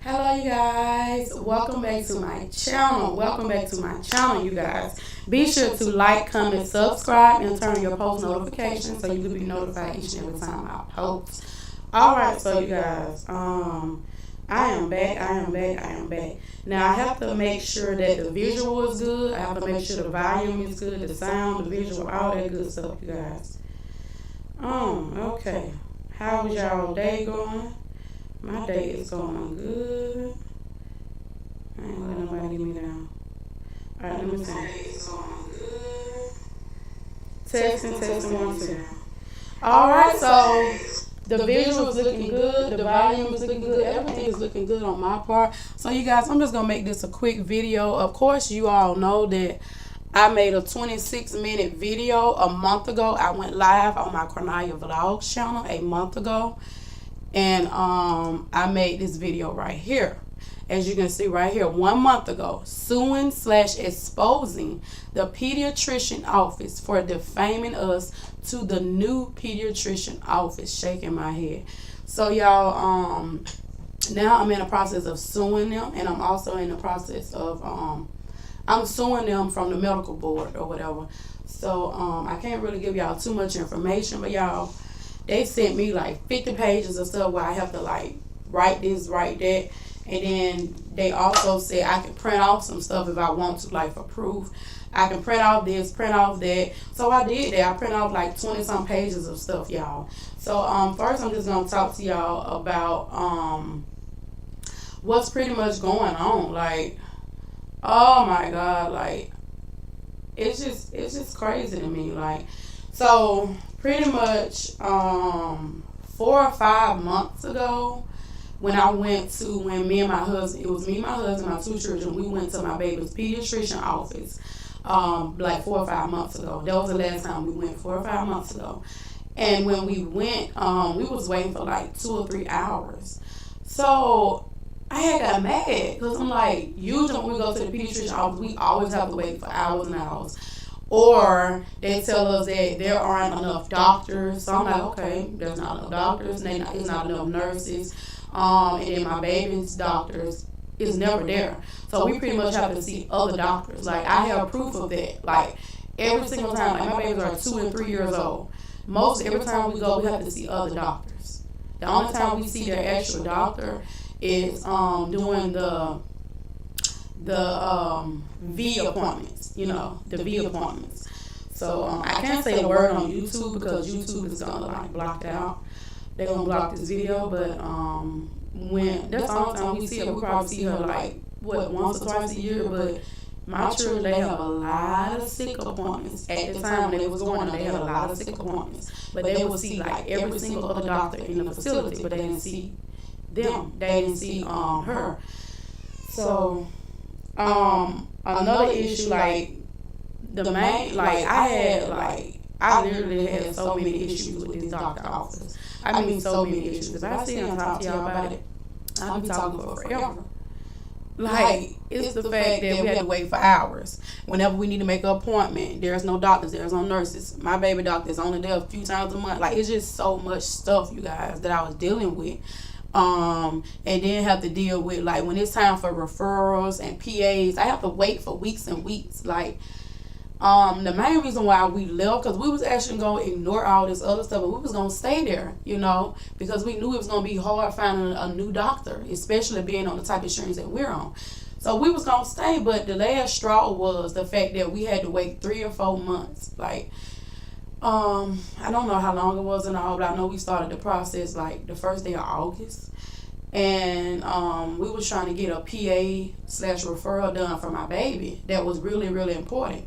Hello you guys, welcome back to my channel. You guys, be sure to like, comment, subscribe, and turn your post notifications so you can be notified each and every time I post. Alright, so you guys, I am back. Now I have to make sure that the visual is good. I have to make sure the volume is good, the sound, the visual, all that good stuff, you guys. Okay. How was y'all day going? My day is going good. I ain't gonna let nobody get me down. Alright, let me see. My day is going good. Testing 1, 2. Alright, so the visual is looking good, the volume is looking good, everything is looking good on my part. So you guys, I'm just gonna make this a quick video. Of course, you all know that I made a 26-minute video a month ago. I went live on my Corniya Vlogs channel a month ago. And I made this video right here. As you can see right here, 1 month ago, suing/exposing the pediatrician office for defaming us to the new pediatrician office. Shaking my head. So y'all, now I'm in the process of suing them, and I'm also in the process of I'm suing them from the medical board or whatever. So I can't really give y'all too much information, but y'all, they sent me like 50 pages of stuff where I have to like write this, write that. And then they also said I can print off some stuff if I want to, like for proof. I can print off this, print off that. So I did that. I print off like 20-some pages of stuff, y'all. So first I'm just going to talk to y'all about what's pretty much going on. Like, oh my God, like, it's just crazy to me. Like, so pretty much 4 or 5 months ago, when me and my husband, it was me, my husband, my 2 children, we went to my baby's pediatrician office like 4 or 5 months ago. That was the last time we went, 4 or 5 months ago. And when we went, we was waiting for like 2 or 3 hours. So I had got mad because I'm like, usually when we go to the pediatrician office, we always have to wait for hours and hours. Or they tell us that there aren't enough doctors. So I'm like, okay, there's not enough doctors, and there's not enough nurses. And then my baby's doctors is never there. So we pretty much have to see other doctors. Like, I have proof of that. Like, every single time, like my babies are 2 and 3 years old. Every time we go, we have to see other doctors. The only time we see their actual doctor is doing the V appointments, the V appointments. So I can't say a word on YouTube because YouTube is gonna like block it out. They're gonna block this video, but when that's the only time we see her, we probably see her like once or twice a year. But my children, they have a lot of sick appointments. At the time when they was going, they had a lot of sick appointments. But they would see like every single other doctor in the facility, but they didn't see them. They didn't see her. So another issue, like the main, like I literally had so many issues with this doctor office. I mean, so many issues. If I sit and talk to y'all about it, I'll be talking for forever. Like, it's the fact that we had to wait for hours. Whenever we need to make an appointment, there's no doctors, there's no nurses. My baby doctor is only there a few times a month. Like, it's just so much stuff, you guys, that I was dealing with. And then have to deal with, like, when it's time for referrals and PAs, I have to wait for weeks and weeks. Like, the main reason why we left, because we was actually going to ignore all this other stuff, but we was going to stay there, because we knew it was going to be hard finding a new doctor, especially being on the type of insurance that we're on. So we was going to stay, but the last straw was the fact that we had to wait 3 or 4 months. Like, I don't know how long it was and all, but I know we started the process like the first day of August. And we was trying to get a PA/referral done for my baby. That was really, really important.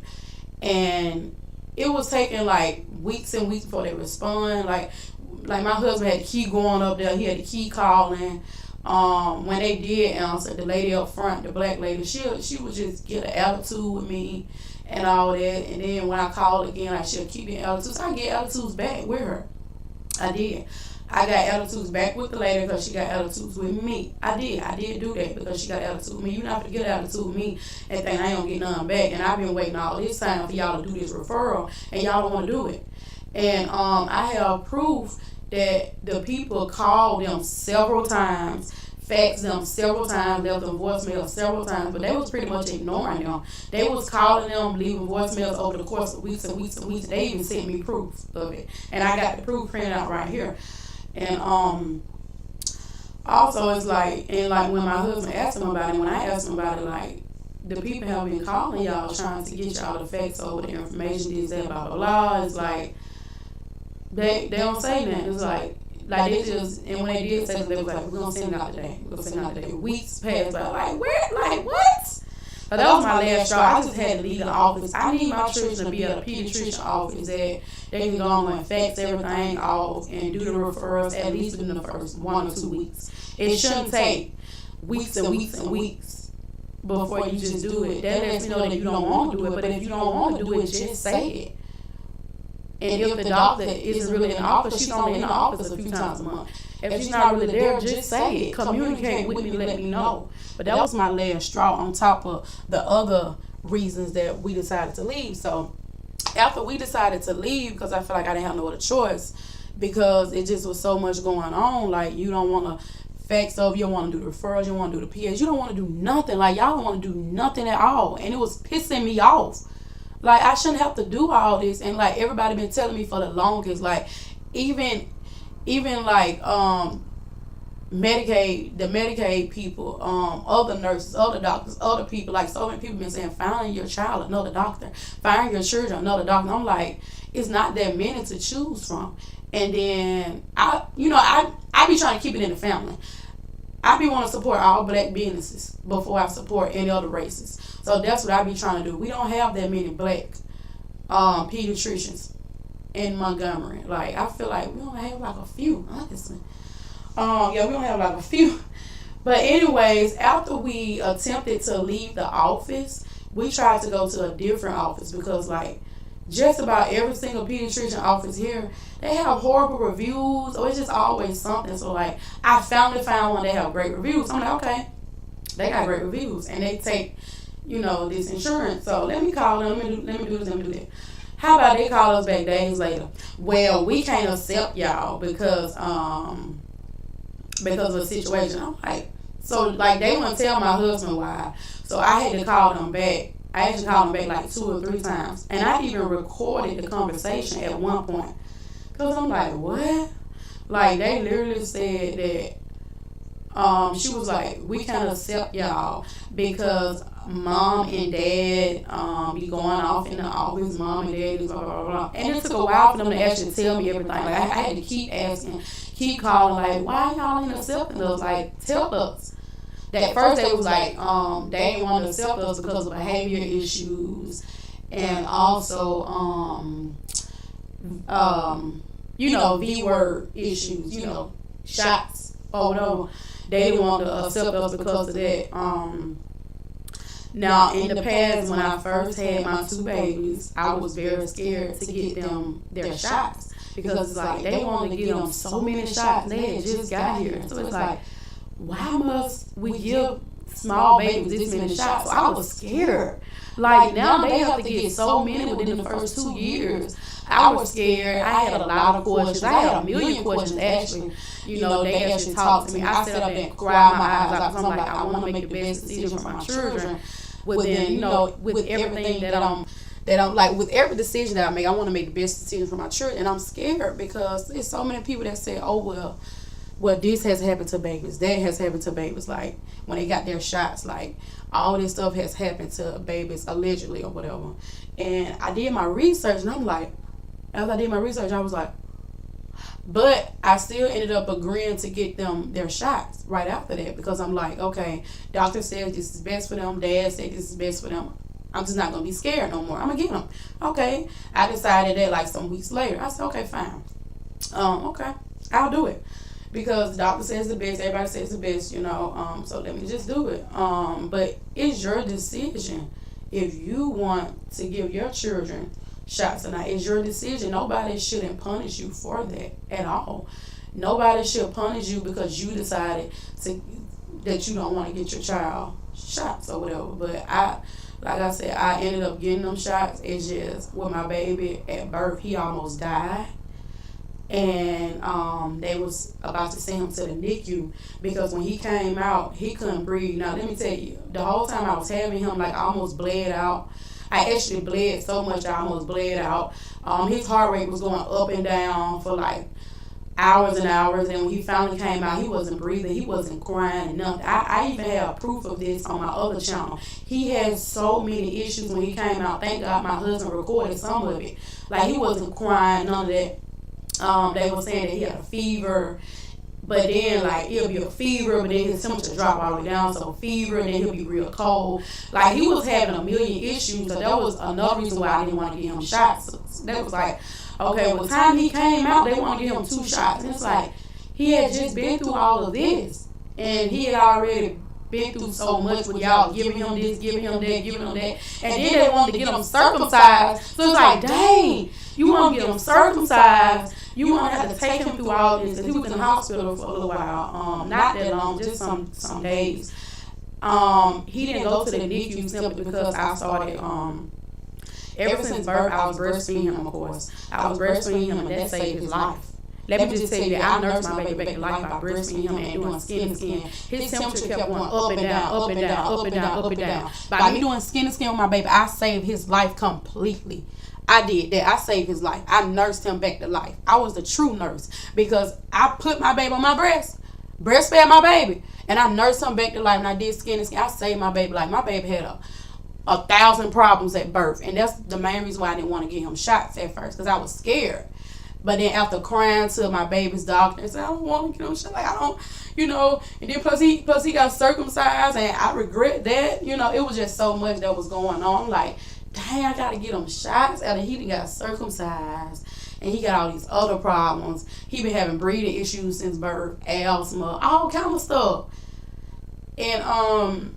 And it was taking like weeks and weeks before they respond. Like my husband had to keep going up there. He had to keep calling. When they did answer, the lady up front, the black lady, she would just get an attitude with me and all that. And then when I called again, like, she'll keep getting attitudes. So I get attitudes back with her. I did. I got attitudes back with the lady because she got attitudes with me. I did do that because she got attitude with me. You're not going to get attitude with me and think I ain't going to get none back. And I've been waiting all this time for y'all to do this referral, and y'all don't want to do it. And I have proof that the people called them several times, faxed them several times, left them voicemails several times, but they was pretty much ignoring them. They was calling them, leaving voicemails over the course of weeks and weeks and weeks. They even sent me proof of it, and I got the proof printed out right here. And also it's like, and like when my husband asked him about it, when I asked him about it, like, the people have been calling y'all trying to get y'all the facts over the information, this, that, blah, blah, blah. It's like, they don't say that. It's like they just, and when they did say that, they was like, we're going to send it out today. We're going to send it out today. Weeks passed by, like, where? Like, what? So that was my last straw. I just had to leave the office. I need my children to be at a pediatrician office that they can go on and fax everything off and do the referrals at least within the first 1 or 2 weeks. It shouldn't take weeks and weeks and weeks before you just do it. That lets me know that you don't want to do it, but if you don't want to do it, just say it. And if the doctor isn't really in the office, she's only in the office a few times a month. If she's not really there, just say it. Communicate with me, let me know. But that was my last straw on top of the other reasons that we decided to leave. So after we decided to leave, because I feel like I didn't have no other choice, because it just was so much going on, like, you don't want to fax over, you don't want to do the referrals, you don't want to do the PAs, you don't want to do nothing. Like, y'all don't want to do nothing at all. And it was pissing me off. Like, I shouldn't have to do all this. And like, everybody been telling me for the longest, like, even like Medicaid, the Medicaid people, other nurses, other doctors, other people, like, so many people been saying, find your child another doctor, find your children another doctor. I'm like, it's not that many to choose from. And then I be trying to keep it in the family. I be want to support all black businesses before I support any other races. So that's what I be trying to do. We don't have that many black pediatricians in Montgomery. Like, I feel like we only have like a few, honestly. We don't have like a few. But anyways, after we attempted to leave the office, we tried to go to a different office because, like, just about every single pediatrician office here, they have horrible reviews, or it's just always something. So, like, I finally found one that have great reviews. I'm like, okay, they got great reviews, and they take, this insurance. So let me call them. Let me do this. Let me do that. How about they call us back days later? Well, we can't accept y'all because of the situation. I'm like, so like, they wouldn't tell my husband why. So I had to call them back. I actually called them back like 2 or 3 times. And I even recorded the conversation at one point. Because I'm like, what? Like, they literally said that she was like, we can't accept y'all because mom and dad be going off in the office. Mom and dad is blah, blah, blah. And it took a while for them to actually tell me everything. Like, I had to keep asking, keep calling, like, why y'all ain't accepting us? Like, tell us. That first they was like, they didn't want to accept us because of behavior issues and also, V-word issues, shots or whatever. They didn't want to accept us because of that. Now, in the past, when I first had my 2 babies, I was very scared to get them their shots because it's like they wanted to give them so many shots. They had just got here. So it's like, why must we give small babies this many shots? So I was scared. Like, now they have to get so many within the first 2 years. I was scared. I had a lot of questions. I had a million questions, actually. They actually talked to me. I sat up there and cried my eyes out because I'm like, I want to make the best decision for my children. Within, with everything that I'm like, with every decision that I make, I want to make the best decision for my children. And I'm scared because there's so many people that say, oh, well, this has happened to babies, that has happened to babies, like, when they got their shots, like, all this stuff has happened to babies, allegedly, or whatever. And I did my research, and I'm like, after I did my research, I was like, but I still ended up agreeing to get them their shots right after that, because I'm like, okay, doctor says this is best for them, dad said this is best for them, I'm just not going to be scared no more, I'm going to get them. Okay, I decided that like some weeks later. I said, okay, fine, okay, I'll do it. Because the doctor says the best, everybody says the best, so let me just do it. But it's your decision if you want to give your children shots or not. It's your decision. Nobody shouldn't punish you for that at all. Nobody should punish you because you decided that you don't want to get your child shots or whatever. But like I said, I ended up getting them shots. It's just with my baby at birth, he almost died. and they was about to send him to the NICU because when he came out, he couldn't breathe. Now let me tell you, the whole time I was having him, like, I almost bled out. I actually bled so much I almost bled out. His heart rate was going up and down for like hours and hours, and when he finally came out, he wasn't breathing, he wasn't crying, nothing. I even have proof of this on my other channel. He had so many issues when he came out. Thank God my husband recorded some of it. Like, he wasn't crying, none of that. They were saying that he had a fever, but then, like, it'll be a fever, but then his temperature drop all the way down, so fever, and then he'll be real cold. Like, he was having a million issues, so that was another reason why I didn't want to give him shots. So that was like, okay, well, the time he came out, they want to give him 2 shots. And it's like, he had just been through all of this, and he had already been through so much with y'all giving him this, giving him that, giving him that, and then they wanted to get him circumcised. So it's like, dang, you want to get him circumcised, you want to have to take him through all this. And he was in the hospital for a little while, not that long, just some days. He didn't go to the NICU simply because I started, ever since birth, I was breastfeeding him, of course. I was breastfeeding him, and that saved his life. Let me just tell you that I nursed my baby back to life by breastfeeding him and doing skin to skin. His temperature kept going up and down, up and down, up and down, up and down. By me doing skin to skin with my baby, I saved his life completely. I did that. I saved his life. I nursed him back to life. I was the true nurse because I put my baby on my breast, breastfed my baby, and I nursed him back to life, and I did skin to skin. I saved my baby life. My baby had 1,000 problems at birth, and that's the main reason why I didn't want to give him shots at first, because I was scared. But then after crying to my baby's doctor and said, I don't want to get him shot, like, I don't, and then plus he got circumcised, and I regret that. It was just so much that was going on. I'm like, dang, I got to get him shots after he got circumcised, and he got all these other problems. He been having breathing issues since birth, asthma, all kind of stuff. And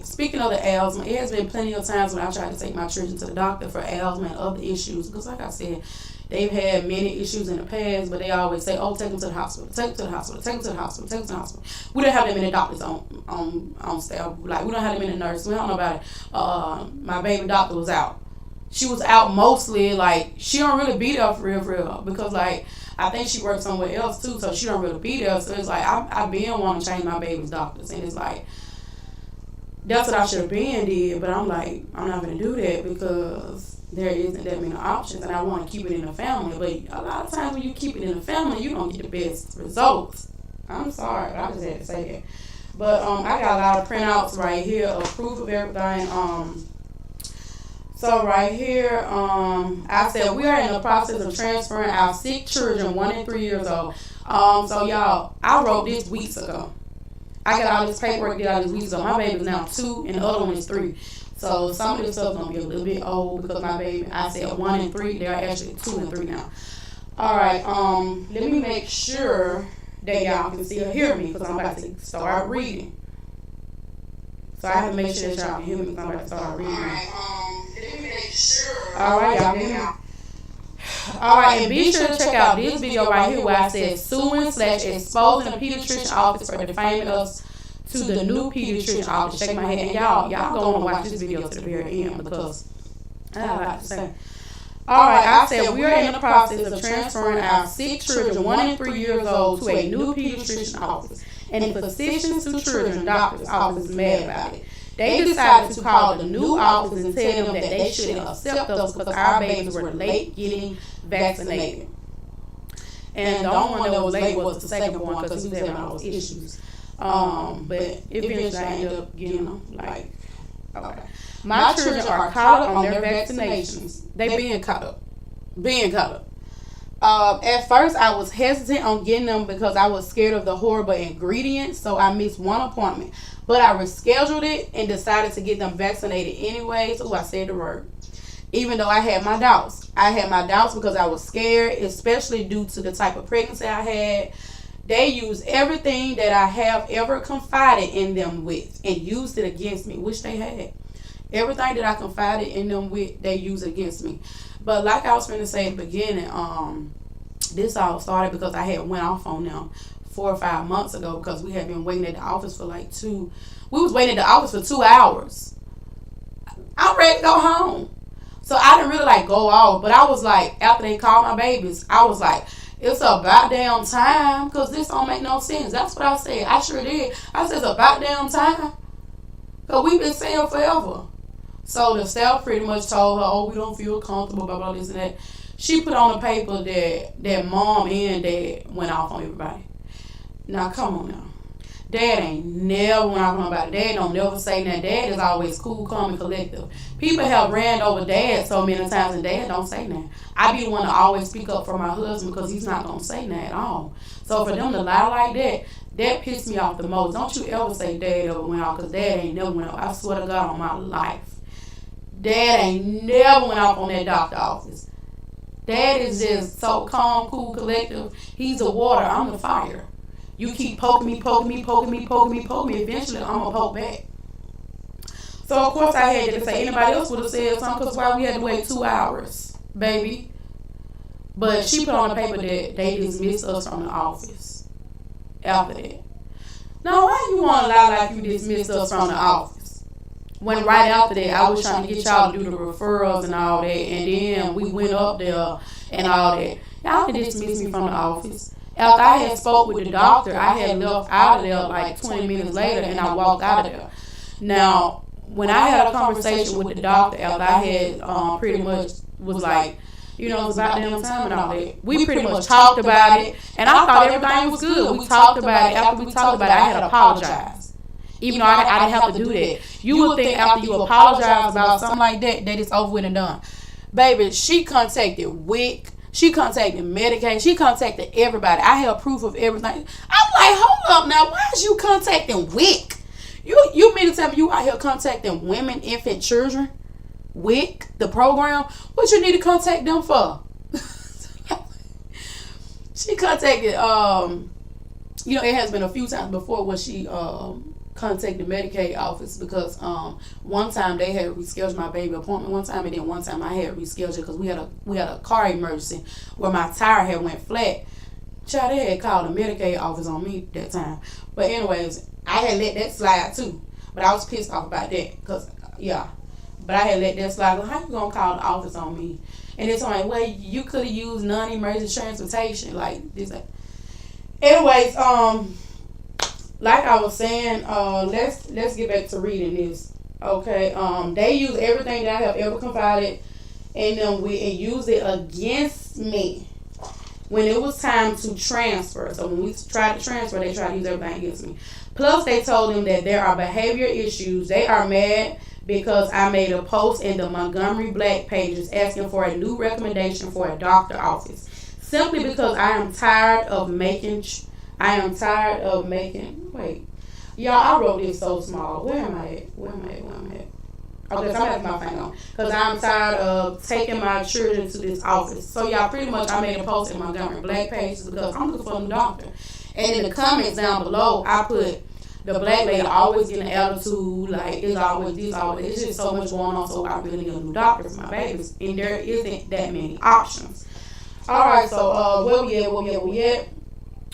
speaking of the asthma, it has been plenty of times when I tried to take my children to the doctor for asthma and other issues, because like I said, they've had many issues in the past, but they always say, oh, take them to the hospital, take them to the hospital, take them to the hospital, take them to the hospital. We don't have that many doctors on staff. Like, we don't have that many nurses. We don't know about it. My baby doctor was out. She was out mostly, like, she don't really be there for real, because, like, I think she works somewhere else, too, so she don't really be there. So it's like, I've been wanting to change my baby's doctors, and it's like, that's what I should have been did, but I'm like, I'm not going to do that because there isn't that many options, and I want to keep it in the family. But a lot of times when you keep it in the family, you don't get the best results. I'm sorry, I just had to say that. But I got a lot of printouts right here of proof of everything. So right here, I said we are in the process of transferring our sick children, 1 and 3 years old. So y'all, I wrote this weeks ago. I got all this paperwork, did all these weeks ago. My baby's now 2, and the other one is 3. So some of this stuff gonna be a little bit old because my baby, I said 1 and 3, they're actually 2 and 3 now. All right, let me make sure that y'all can still hear me because I'm about to start reading. So I have to make sure that y'all can hear me because I'm about to start reading. All right, let me make sure. All right, y'all hear me? All right, and be sure to check out this video right here where I said suing/exposing the pediatrician office for defaming us to the new pediatrician office. Shake my head. And y'all go and watch this video to the very end because I have a lot to say. All right, I said we are in the process of transferring our sick children, 1 and 3 years old, to a new pediatrician office. And the physicians to children doctor's office is mad about it. They decided to call the new office and tell them that they shouldn't accept us because our babies were late getting vaccinated. And the only one that was late was the second one because he was having all those issues. But eventually I ended up getting them. Like, okay. My children are caught up on their vaccinations. They being caught up. At first, I was hesitant on getting them because I was scared of the horrible ingredients, so I missed one appointment. But I rescheduled it and decided to get them vaccinated anyways. I said the word. Even though I had my doubts. I had my doubts because I was scared, especially due to the type of pregnancy I had. They used everything that I have ever confided in them with and used it against me, which they had. Everything that I confided in them with, they used against me. But like I was going to say at the beginning, this all started because I had went off on them 4 or 5 months ago because we had been waiting at the office for like we was waiting at the office for 2 hours. I'm ready to go home. So So I didn't really like go off, but I was like, after they called my babies, I was like, it's about damn time, because this don't make no sense. That's what I said. I sure did. I said, it's about damn time, because we've been saying forever. So the staff pretty much told her, oh, we don't feel comfortable, blah, blah, this and that. She put on the paper that mom and dad went off on everybody. Now, come on now. Dad ain't never went off on nobody. Dad don't never say that. Dad is always cool, calm, and collective. People have ran over dad so many times, and dad don't say that. I be the one to always speak up for my husband because he's not going to say that at all. So for them to lie like that pissed me off the most. Don't you ever say dad ever went off, because dad ain't never went off. I swear to God on my life. Dad ain't never went off on that doctor office. Dad is just so calm, cool, collective. He's the water. I'm the fire. You keep poking me. Eventually, I'm going to poke back. So, of course, I had to say anybody else would have said something, because why we had to wait 2 hours, baby. But she put on the paper that they dismissed us from the office after that. Now, why you want to lie like you dismissed us from the office? When right after that, I was trying to get y'all to do the referrals and all that, and then we went up there and all that. Y'all can dismiss me from the office. After I had spoke with the doctor, I had left out of there like 20 minutes later, and I walked out of there. Now, when I had a conversation with the doctor after I had pretty much was like, you know, it was about damn time and all that, we pretty much talked about it, and I thought everything was good. We talked about it. After we talked about it, I had apologized. Even though I didn't have to do that. You would think after you apologize about something like that it's over with and done. Baby, she contacted WIC. She contacted Medicaid. She contacted everybody. I have proof of everything. I'm like, hold up now. Why is you contacting WIC? You mean to tell me you out here contacting women, infant, children? WIC, the program? What you need to contact them for? She contacted, you know, it has been a few times before where she contacted the Medicaid office, because one time they had rescheduled my baby appointment one time, and then one time I had rescheduled because we had a car emergency where my tire had went flat. Child, they had called the Medicaid office on me that time. But anyways, I had let that slide too. But I was pissed off about that, because but I had let that slide. How you gonna call the office on me? And it's like, well, you could have used non-emergency transportation, like this. Anyways, like I was saying, let's get back to reading this. Okay, they use everything that I have ever confided in them with and use it against me when it was time to transfer. So when we tried to transfer, they tried to use everything against me. Plus, they told them that there are behavior issues. They are mad because I made a post in the Montgomery Black pages asking for a new recommendation for a doctor office, simply because I am tired of making. Wait, y'all, I wrote this so small. Where am I at? Okay, so I'm having my phone on. Because I'm tired of taking my children to this office. So y'all, pretty much I made a post in Montgomery Black pages because I'm looking for a new doctor. And in the comments down below, I put, the black lady always getting an attitude, like it's always this, always. It's just so much going on, so I really need a new doctor for my babies. And there isn't that many options. Alright, so where we at?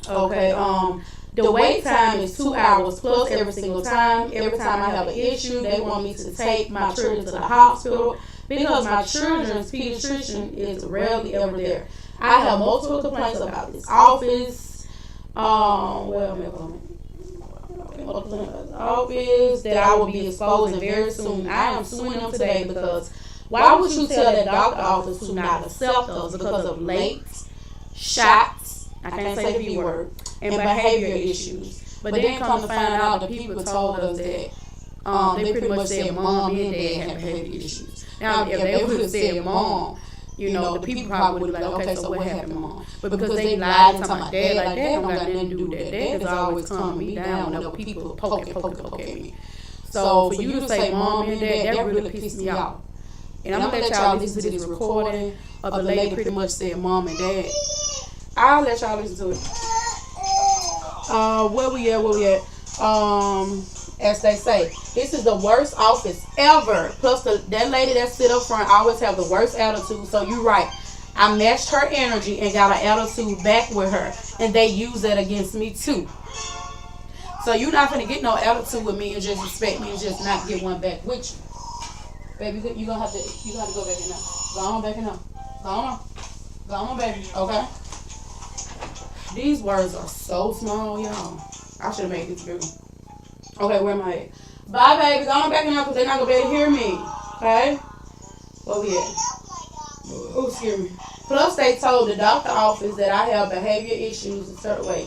Okay, the wait time is 2 hours plus every single time. Every time I have an issue, they want me to take my children to the hospital because my children's pediatrician is rarely ever there. I have multiple complaints about this office. Office that I will be exposing very soon. I am suing them today because why would you tell that doctor office to not accept us because of late shots? I can't say the B word. And behavior issues. But then come to find out, the people told us that they pretty much said mom and dad had behavior issues. Now, if they would have said mom, you know, the people probably would have been like, okay, so what happened, mom? But because they lied and talking about dad, like, dad don't got nothing to do with that. Dad is always calming me down whenever people poke at me. So for you to say mom and dad, that really pissed me off. And I'm going to let y'all listen to this recording of the lady pretty much said mom and dad. I'll let y'all listen to it. Where we at? As they say, this is the worst office ever. Plus, that lady that sit up front always have the worst attitude. So you're right. I matched her energy and got an attitude back with her, and they use that against me too. So you're not gonna get no attitude with me and just expect me to just not get one back with you, baby. You gonna have to go back in there. Go on, baby, now. Go on. Go on, baby. Okay. These words are so small, y'all. I should have made this bigger. Okay, where am I at? Bye, baby. Go on back in there because they're not going to be able to hear me. Okay? Where we at? Oh, excuse me. Plus, they told the doctor office that I have behavior issues a certain way.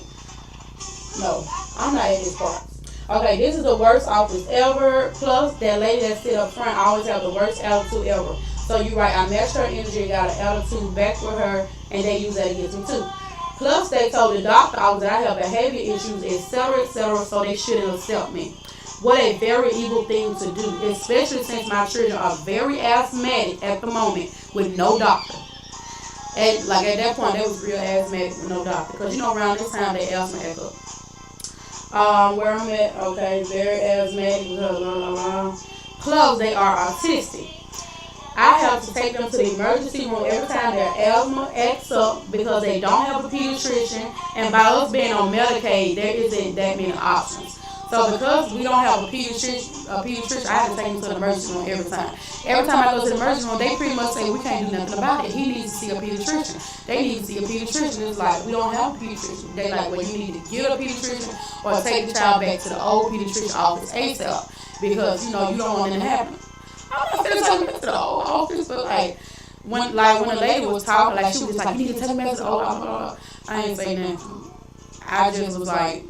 No, I'm not in this part. Okay, this is the worst office ever. Plus, that lady that sit up front always have the worst attitude ever. So you right, I matched her energy, got an attitude back with her, and they use that against me too. Plus, they told the doctor office that I have behavior issues, etc., so they shouldn't accept me. What a very evil thing to do, especially since my children are very asthmatic at the moment with no doctor. At that point, they was real asthmatic with no doctor. Because, around this time, they asthma act up. Where I'm at, okay, very asthmatic, blah, blah, blah, blah. Plus, they are autistic. I have to take them to the emergency room every time their asthma acts up because they don't have a pediatrician, and by us being on Medicaid, there isn't that many options. So because we don't have a pediatrician, I have to take them to the emergency room every time. Every time I go to the emergency room, they pretty much say we can't do nothing about it. He needs to see a pediatrician. They need to see a pediatrician. It's like, we don't have a pediatrician. They like, well, you need to get a pediatrician or take the child back to the old pediatrician office ASAP because, you don't want it to happen. I'm not going to take me to the old office, but when the lady was talking, she was just like, you need to take me back to the old office. I ain't say nothing. I just was like,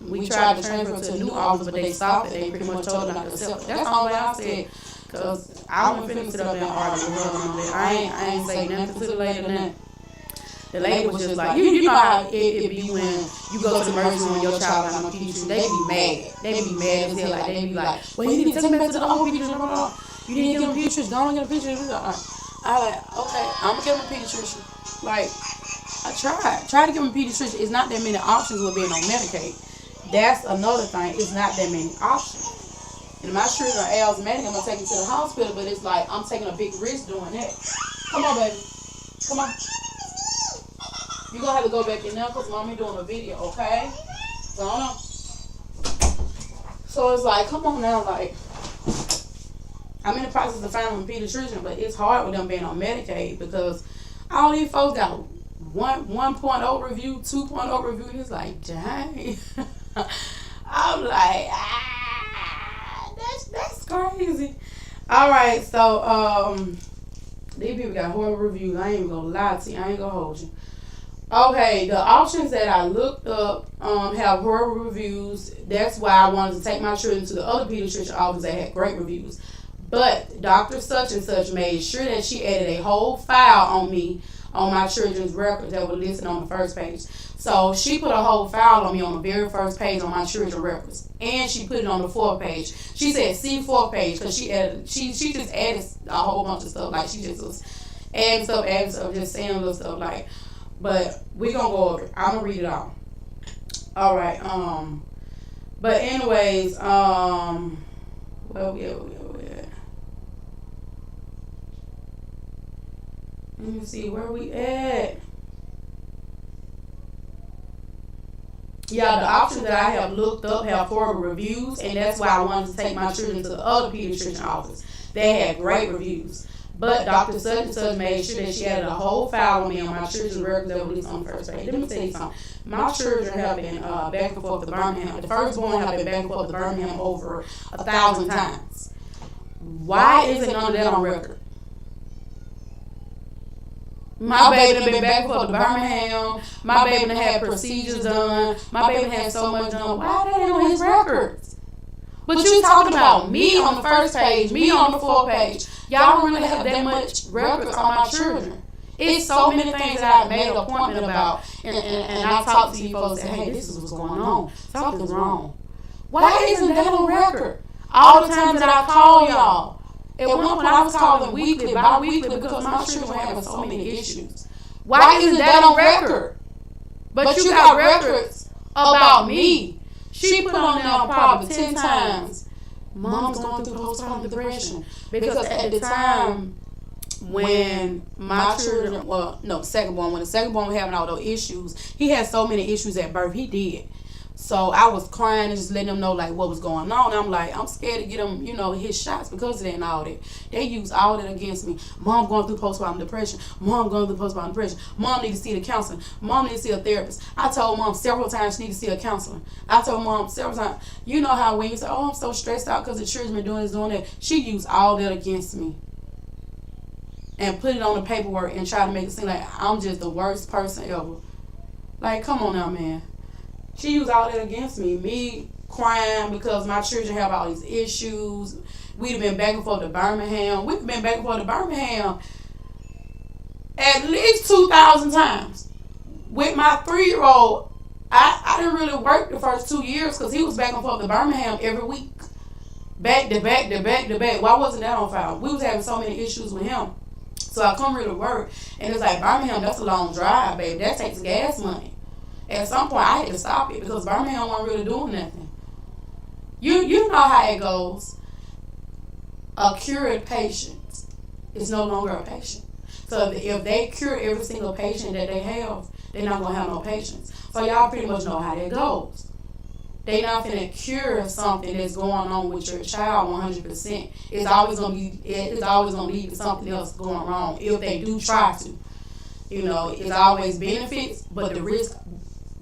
we tried to transfer to a new office, but they stopped it. They pretty much told them not to accept it. That's the only way I said, because I wasn't finna sit up there and argue with her on that. I ain't say nothing to the lady or nothing. The lady was just like, you know how it be when you go to the emergency room and your child got no pediatrician. They be mad. They be mad as hell. They be like, well, you need to take me back to the old pediatrician. You need to get a pediatrician. Don't get a pediatrician. I like, okay, I'm going to get him a pediatrician. I tried to give him a pediatrician. It's not that many options with being on Medicaid. That's another thing. It's not that many options. And my children are asthmatic. I'm going to take them to the hospital, but it's like I'm taking a big risk doing that. Come on, baby. Come on. You're going to have to go back in there because mommy doing a video, okay? So, I don't know. So it's like, come on now, I'm in the process of finding a pediatrician, but it's hard with them being on Medicaid because all these folks got 1.0 review, 2.0 review. It's like, dang. I'm like, that's crazy. All right, so these people got horrible reviews. I ain't even gonna lie to you. I ain't gonna hold you. Okay, the options that I looked up have horrible reviews. That's why I wanted to take my children to the other pediatrician office that had great reviews. But Dr. Such and Such made sure that she added a whole file on me on my children's records that were listed on the first page. So she put a whole file on me on the very first page on my children's records. And she put it on the fourth page. She said, see fourth page, because she just added a whole bunch of stuff. She just was adding stuff, just saying little stuff but we gonna go over it. I'm gonna read it all. All right. But anyways, where we at? Let me see where we at. Yeah, the options that I have looked up have horrible reviews, and that's why I wanted to take my children to the other pediatrician office. They had great reviews. But Dr. Such and Such made sure that she added a whole file on me on my children's records that were released on the first page. Let me tell you something. My children have been back and forth to Birmingham. The firstborn have been back and forth to Birmingham over 1,000 times. Why isn't none of that on record? My baby done been back and forth to Birmingham. My baby done had procedures done. My baby had so much done. Why are they on his records? But you talking about me on the first page, me on the fourth page. Y'all don't really have that much records on my children. It's so many things that I made an appointment about. And I talked to you folks and say, hey, this is what's going on. Something's wrong. Why isn't that on record? All the times that I call y'all. At one point I was calling weekly, bi-weekly because my children were having so many issues. Why isn't that on record? But you got records about me. She put on there probably 10 times. Mom's going through postpartum depression. Because at the time when my children, when the second born was having all those issues, he had so many issues at birth. He did. So I was crying and just letting them know like what was going on. I'm like, I'm scared to get him, his shots because of that and all that. They use all that against me. Mom going through postpartum depression. Mom going through postpartum depression. Mom need to see the counselor. Mom need to see a therapist. I told Mom several times she need to see a counselor. I told Mom several times. You know how when you say, oh, I'm so stressed out because the children been doing this, doing that. She used all that against me. And put it on the paperwork and try to make it seem like I'm just the worst person ever. Like, come on now, man. She used all that against me. Me crying because my children have all these issues. We've been back and forth to Birmingham. We've been back and forth to Birmingham at least 2,000 times. With my 3-year-old, I didn't really work the first 2 years because he was back and forth to Birmingham every week. Back to back to back to back. Why wasn't that on file? We was having so many issues with him. So I come here to work, and it's like, Birmingham, that's a long drive, baby. That takes gas money. At some point, I had to stop it because Birmingham wasn't really doing nothing. You know how it goes. A cured patient is no longer a patient. So if they cure every single patient that they have, they're not going to have no patients. So y'all pretty much know how that goes. They're not going to cure something that's going on with your child 100%. It's always going to lead to something else going wrong if they do try to. It's always benefits, but the risk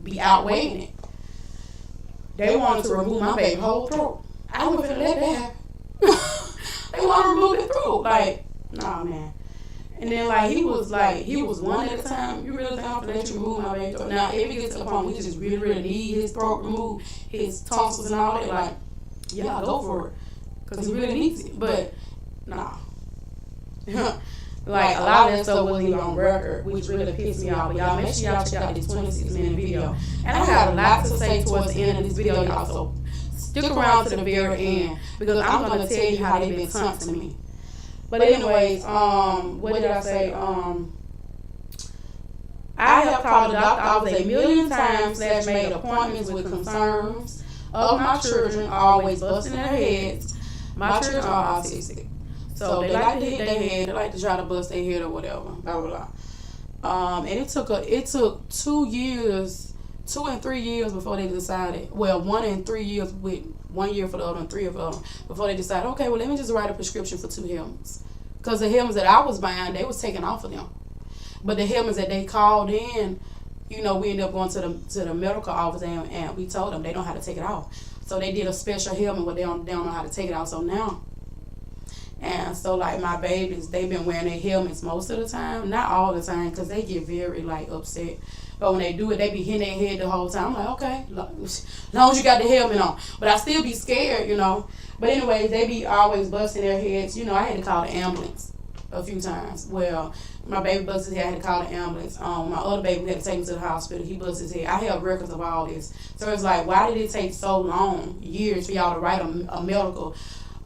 be outweighing it. They wanted to remove my baby whole throat. I wasn't gonna let that happen. They want to remove the throat. Like, nah, man. And then he was one at a time. You really think I'm gonna let you remove my baby throat? Now, if it gets to the point we just really, really need his throat removed, his tonsils and all that, like, yeah, go for it, because he really needs it. But nah. Like, a lot of that stuff wasn't even on record, which really pissed me off. But y'all, make sure y'all check out this 26-minute video. And I got a lot to say towards the end of this video, y'all. So stick around to the very end, because I'm going to tell you how they've been taunting me. But anyways, what did I say? I have called the doctor office a million times / made appointments with concerns of my children, always busting their heads. My children are autistic. So they like to hit their head, they like to try to bust their head or whatever, blah, blah, blah. And it took 2 years, 2 and 3 years before they decided, 1 and 3 years with 1 year for the other and 3 of the other, before they decided, okay, well, let me just write a prescription for 2 helmets. Because the helmets that I was buying, they was taken off of them. But the helmets that they called in, we ended up going to the medical office and we told them they don't know how to take it off. So they did a special helmet where they don't know how to take it off. So now, and so my babies, they've been wearing their helmets most of the time, not all the time, because they get very upset. But when they do it, they be hitting their head the whole time. I'm like, okay, as long as you got the helmet on. But I still be scared, But anyways, they be always busting their heads. I had to call the ambulance a few times. Well, my baby busted his head, I had to call the ambulance. My other baby, we had to take him to the hospital. He busted his head. I have records of all this. So it's like, why did it take so long, years, for y'all to write a medical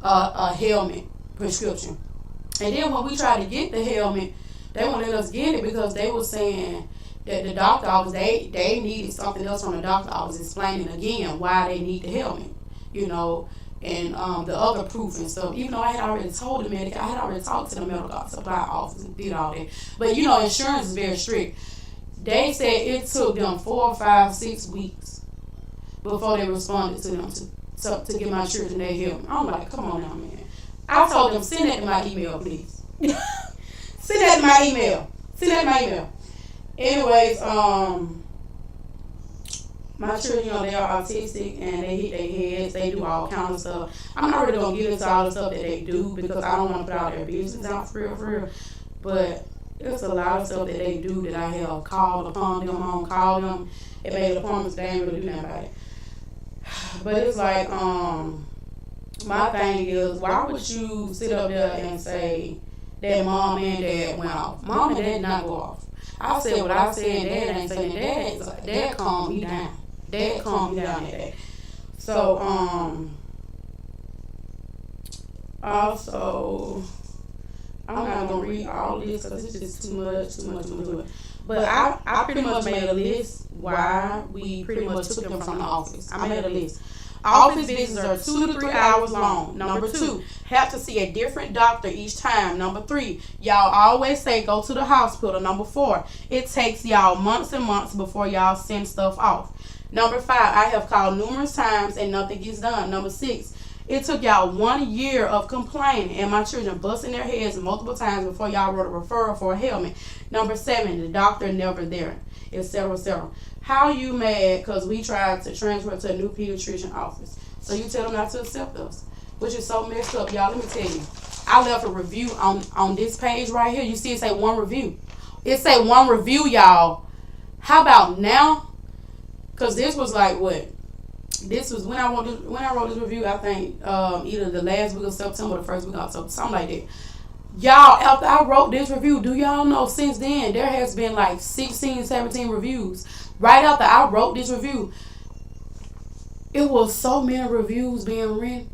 helmet prescription? And then when we tried to get the helmet, they wouldn't let us get it because they were saying that the doctor office, they needed something else from the doctor office explaining again why they need the helmet, and the other proof and stuff. Even though I had already told the medic, I had already talked to the medical supply office and did all that. But insurance is very strict. They said it took them 4, 5, 6 weeks before they responded to them to get my children their helmet. I'm like, come on now, man. I told them, send that to my email, please. Send that to my email. Anyways, my children, they are autistic and they hit their heads. They do all kinds of stuff. I'm not really going to get into all the stuff that they do because I don't want to put all their business out for real. But there's a lot of stuff that they do that I have called upon them on, called them, and made appointments. They ain't really do nothing about it. But it's like, my thing is, why would you sit up there and say that mom and dad went off? Mom and dad did not go off. I said what I said, and dad ain't saying. Dad calmed me down. Dad calmed me down that day. So, also, I'm not going to read all this because it's just too much to it. But I pretty much made a list why we pretty much took them from the office. I made a list. Office visits are 2 to 3 hours long. Number 2, have to see a different doctor each time. Number 3, y'all always say go to the hospital. Number 4, it takes y'all months and months before y'all send stuff off. Number 5, I have called numerous times and nothing gets done. Number 6, it took y'all 1 year of complaining and my children busting their heads multiple times before y'all wrote a referral for a helmet. Number 7, the doctor never there, etc., etc. How you mad because we tried to transfer to a new pediatrician office? So you tell them not to accept us, which is so messed up, y'all. Let me tell you, I left a review on this page right here. You see it say 1 review. It say 1 review, y'all. How about now? Because this was like what? This was when I wrote this review, I think either the last week of September or the first week of October, something like that. Y'all, after I wrote this review, do y'all know since then there has been like 16, 17 reviews. Right after I wrote this review, it was so many reviews being written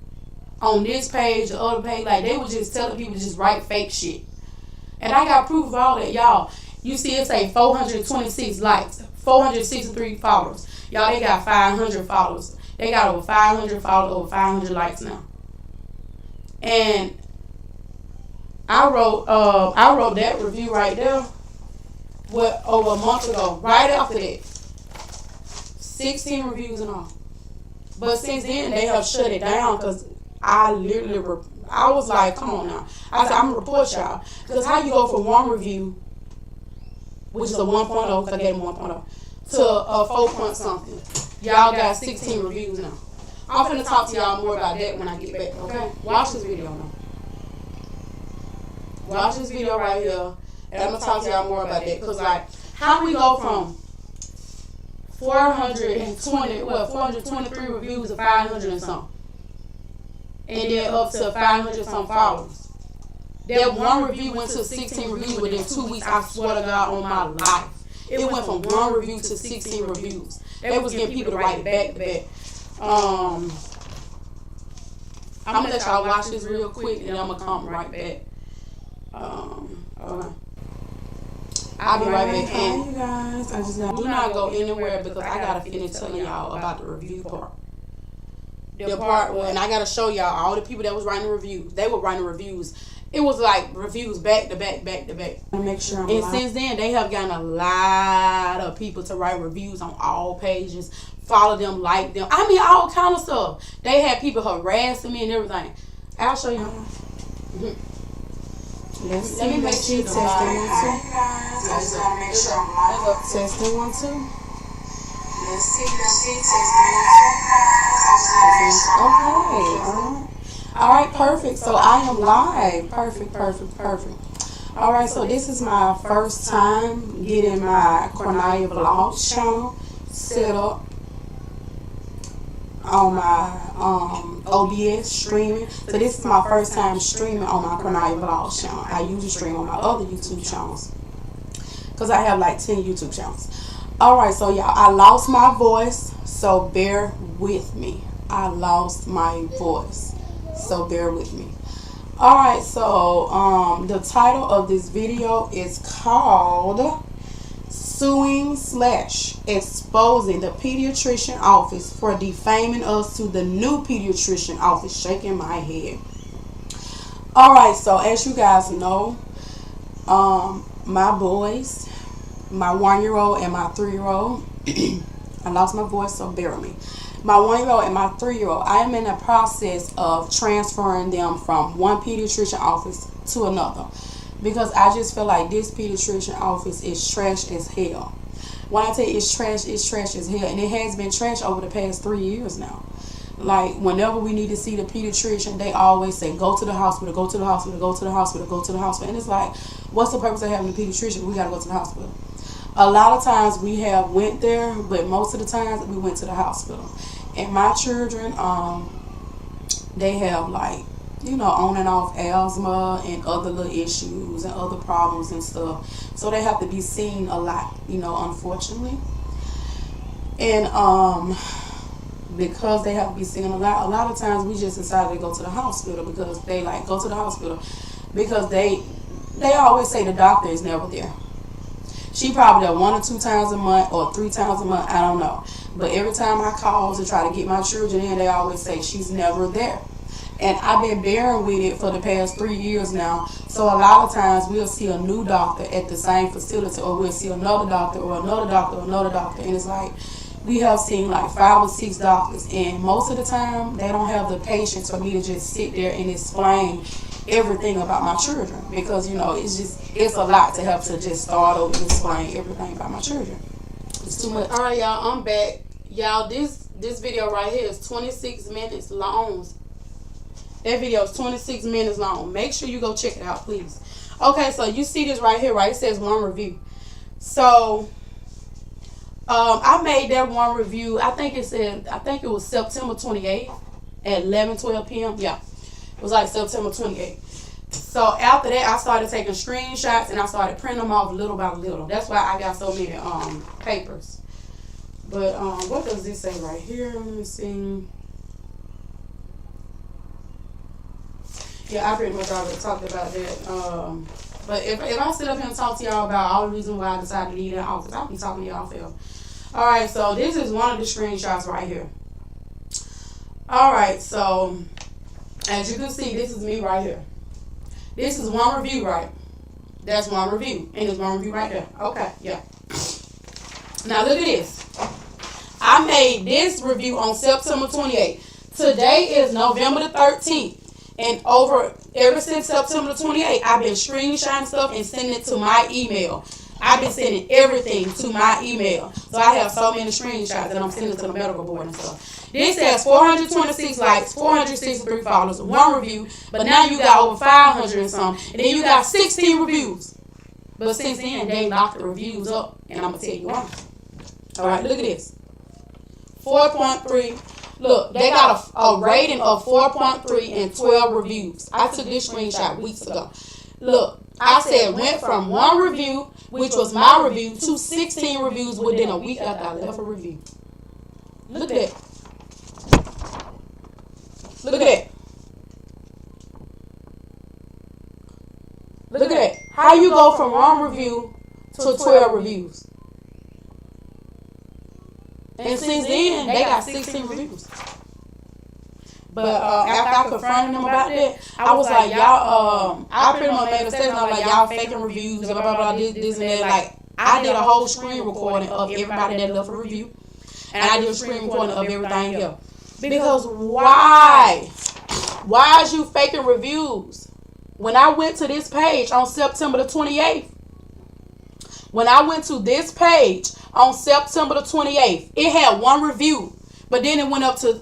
on this page, the other page. Like, they were just telling people to just write fake shit. And I got proof of all that, y'all. You see it say 426 likes, 463 followers. Y'all, they got 500 followers. They got over 500 followers, over 500 likes now. And I wrote that review right there over a month ago. Right after that, 16 reviews and all. But since then, they have shut it down because I was like, come on now. I said, I'm going to report y'all. Because how you go from 1 review, which is a 1.0, because I gave them 1.0, to a 4 point something. Y'all got 16 reviews now. I'm finna talk to y'all more about that when I get back, okay? Watch this video now. Watch this video right here, and I'm gonna talk to y'all more about that. Cause like, how we go from 423 reviews to 500 and something, and then up to 500 some followers. That 1 review went to 16 reviews within 2 weeks. I swear to God on my life. It went from 1 review to 16 reviews. They was getting people to write it back to back. I'm gonna let y'all watch this real quick, and I'm gonna come right back. Okay. I'll be right back. And you guys, do not go anywhere because I gotta finish telling y'all about the review part. The part where, and I gotta show y'all all the people that was writing reviews. They were writing reviews. It was like reviews back to back, back to back. Make sure I'm and since then, they have gotten a lot of people to write reviews on all pages, follow them, like them. I mean, all kind of stuff. They had people harassing me and everything. I'll show you. Let's see. Let me make sure testing 1 2. Let's make sure I'm live. Testing 1 2. Let's see. Testing 1 2. Okay. All right, perfect. So I am live. Perfect. All right, so this is my first time getting my Corniya Vlogs channel set up on my OBS streaming. So this is my first time streaming on my Corniya Vlogs channel. I usually stream on my other YouTube channels because I have like 10 YouTube channels. All right, so y'all, I lost my voice, so bear with me. I lost my voice. So bear with me. Alright, so the title of this video is called Suing/Exposing the Pediatrician Office for Defaming Us to the New Pediatrician Office. Shaking my head. Alright, so as you guys know, my boys, my 1-year-old and my 3-year-old, I lost my voice, so bear with me. My 1-year-old and my 3-year-old, I am in the process of transferring them from one pediatrician office to another because I just feel like this pediatrician office is trash as hell. When I tell you it's trash as hell, and it has been trash over the past 3 years now. Like, whenever we need to see the pediatrician, they always say, go to the hospital, go to the hospital, go to the hospital, go to the hospital. And it's like, what's the purpose of having a pediatrician? We got to go to the hospital. A lot of times we have went there, but most of the times we went to the hospital. And my children, they have like, you know, on and off asthma and other little issues and other problems and stuff. So they have to be seen a lot, you know, unfortunately. And because they have to be seen a lot of times we just decided to go to the hospital because they like go to the hospital because they always say the doctor is never there. She probably there 1 or 2 times a month or 3 times a month, I don't know. But every time I call to try to get my children in, they always say she's never there. And I've been bearing with it for the past 3 years now. So a lot of times we'll see a new doctor at the same facility, or we'll see another doctor or another doctor or another doctor. And it's like, we have seen like 5 or 6 doctors, and most of the time they don't have the patience for me to just sit there and explain everything about my children, because it's a lot to have to just start over and explain everything about my children. It's too much. All right, y'all, I'm back. Y'all, this video right here is 26 minutes long. That video is 26 minutes long. Make sure you go check it out, please. Okay, so you see this right here, right? It says 1 review. So I made that 1 review. I think it was September 28th at 11:12 p.m. Yeah, it was like September 28th. So after that, I started taking screenshots and I started printing them off little by little. That's why I got so many papers. But what does this say right here? Let me see. Yeah, I pretty much already talked about that. But if I sit up here and talk to y'all about all the reasons why I decided to leave that office, I'll be talking to y'all forever. All right, so this is one of the screenshots right here. All right, so as you can see, this is me right here. This is 1 review, right? That's 1 review, and there's 1 review right there. Okay, yeah. Now look at this. I made this review on September 28th. Today is November the 13th. And ever since September 28th, I've been screenshotting stuff and sending it to my email. I've been sending everything to my email. So I have so many screenshots that I'm sending to the medical board and stuff. This has 426 likes, 463 followers, 1 review. But now you got over 500 and some. And then you got 16 reviews. But since then, they locked the reviews up. And I'm going to tell you why. All right, look at this. 4.3. Look, they got a rating of 4.3 and 12 reviews. I took this screenshot weeks ago. Look, I said went from 1 review, which was my review, to 16 reviews within a week after I left a review. Look at that. Look at that. Look at that. How you go from 1 review to 12 reviews? And since then, they got 16 reviews. But after I confronted them about that, I was like, y'all, I pretty much made a statement. I was like, y'all faking reviews, blah, blah, blah, this, and that. Like, I did a whole screen recording of everybody that left a review. And I did a screen recording of everything else. Because why? Why is you faking reviews? When I went to this page on September the 28th, when I went to this page on September the 28th, it had 1 review. But then it went up to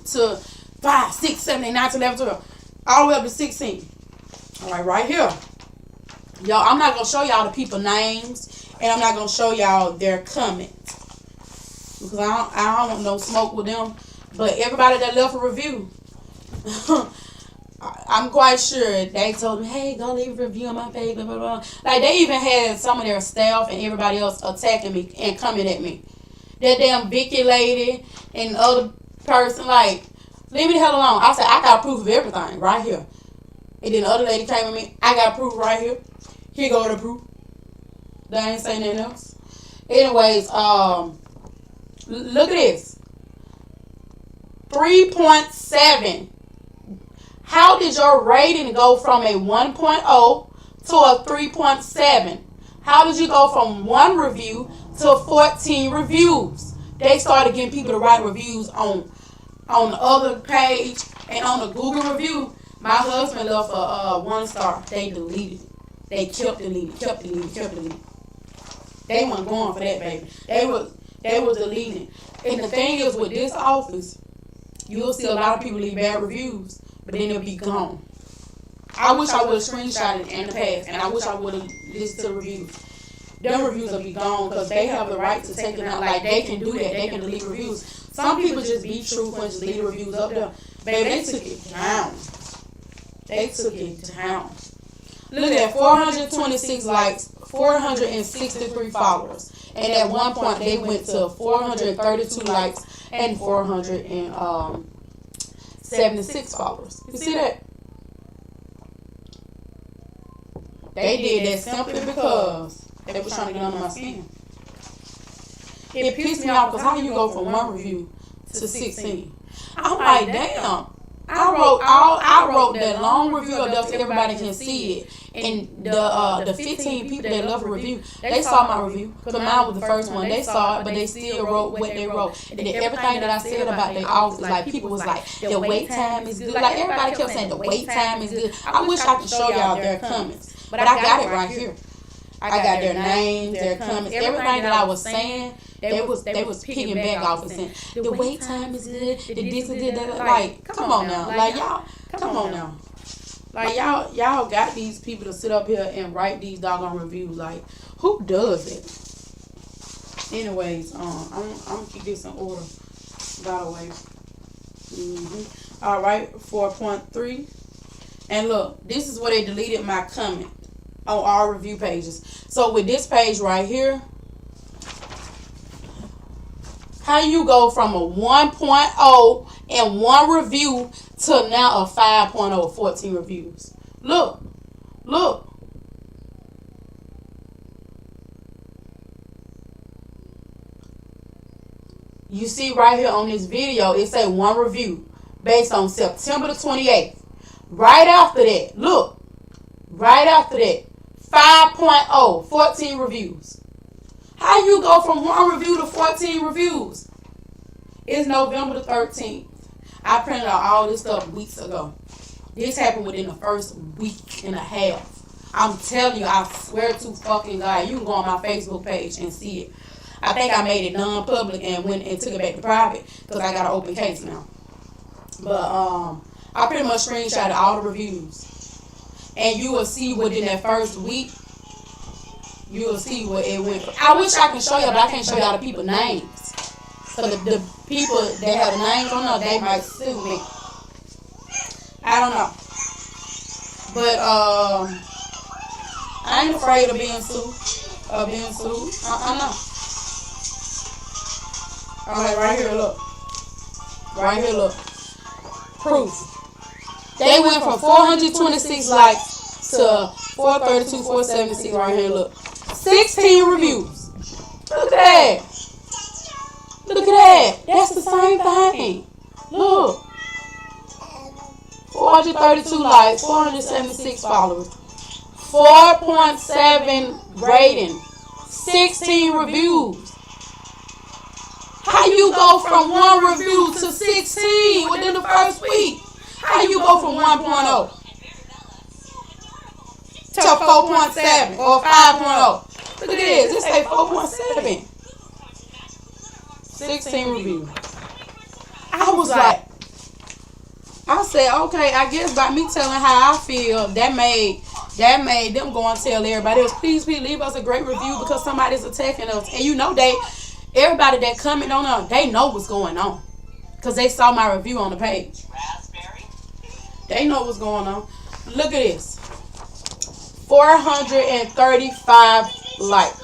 5, 6, 7, 8, 9, 10, 11, 12. All the way up to 16. All right here. Y'all, I'm not going to show y'all the people names. And I'm not going to show y'all their comments. Because I don't want no smoke with them. But everybody that left a review, I'm quite sure they told me, hey, go leave a review on my page, blah, blah, blah. Like, they even had some of their staff and everybody else attacking me and coming at me. That damn Vicky lady and the other person, like, leave me the hell alone. I said, I got proof of everything right here. And then the other lady came at me, I got proof right here. Here go the proof. They ain't saying nothing else. Anyways, look at this. 3.7. How did your rating go from a 1.0 to a 3.7? How did you go from 1 review to 14 reviews? They started getting people to write reviews on the other page and on the Google review. My husband left a 1 star. They deleted it. They kept deleting. They weren't going for that, baby. They was deleting. And the thing is, with this office, you'll see a lot of people leave bad reviews, but then they'll be gone. I wish I would have screenshotted in the past, and I wish I would have listened to the reviews. Them reviews will be gone because they have the right to take it out. Like, they can do that. They can delete reviews. Some people just be truthful and just leave the reviews up there. Baby, they took it down. They took it down. Look at that, 426 likes, 463 followers. And at one point, they went to 432 likes and 476 followers. You see that? They did that simply because they were trying to get under my skin. It pissed me off because how you go from 1 review to 16? I'm like, damn. I I wrote that long review of that so everybody can see it. And the 15 people that left a review, they saw my review. Because mine was the first one. They saw it, but they still wrote what they wrote. And then everything that I said about their office, like people was like, the wait time is good. Like everybody kept saying the wait time is good. I wish I could show y'all their comments. But I got it right here. I got their names, their comments, everything that I was saying. They was picking back off and saying the wait time is good. The this and that. Like, come on now, like y'all, come on now. Like y'all got these people to sit up here and write these doggone reviews. Like, who does it? Anyways, I'm gonna keep this in order. By the way, all right, 4.3, and look, this is where they deleted my comment on all review pages. So with this page right here, how you go from a 1.0 and 1 review to now a 5.0, 14 reviews. Look. You see right here on this video, it say 1 review based on September the 28th. Right after that, look. Right after that, 5.0, 14 reviews. How you go from 1 review to 14 reviews? It's November the 13th. I printed out all this stuff weeks ago. This happened within the first week and a half. I'm telling you, I swear to fucking God, you can go on my Facebook page and see it. I think I made it non-public and went and took it back to private because I got an open case now. But I pretty much screenshotted all the reviews. And you will see within that first week, you will see what it went for. I wish I could show y'all, but I can't show y'all the people's names. So the people that have the names on there, they might sue me. I don't know. But I ain't afraid of being sued. I know. Alright, right here, look. Right here, look. Proof. They went from 426 likes to 432, 476 right here, look. 16 reviews. Look at that. Look at that. That's the same thing. Look. 432 likes, 476 followers. 4.7 rating. 16 reviews. How you go from 1 review to 16 within the first week? How you go from 1.0 to 4.7 or 5.0? Look at this. This say 4.7. 16 reviews. I was like, I said, okay, I guess by me telling how I feel, that made them go and tell everybody else, please leave us a great review because somebody's attacking us. And you know, everybody that comment on us, they know what's going on because they saw my review on the page. They know what's going on. Look at this. 435 likes.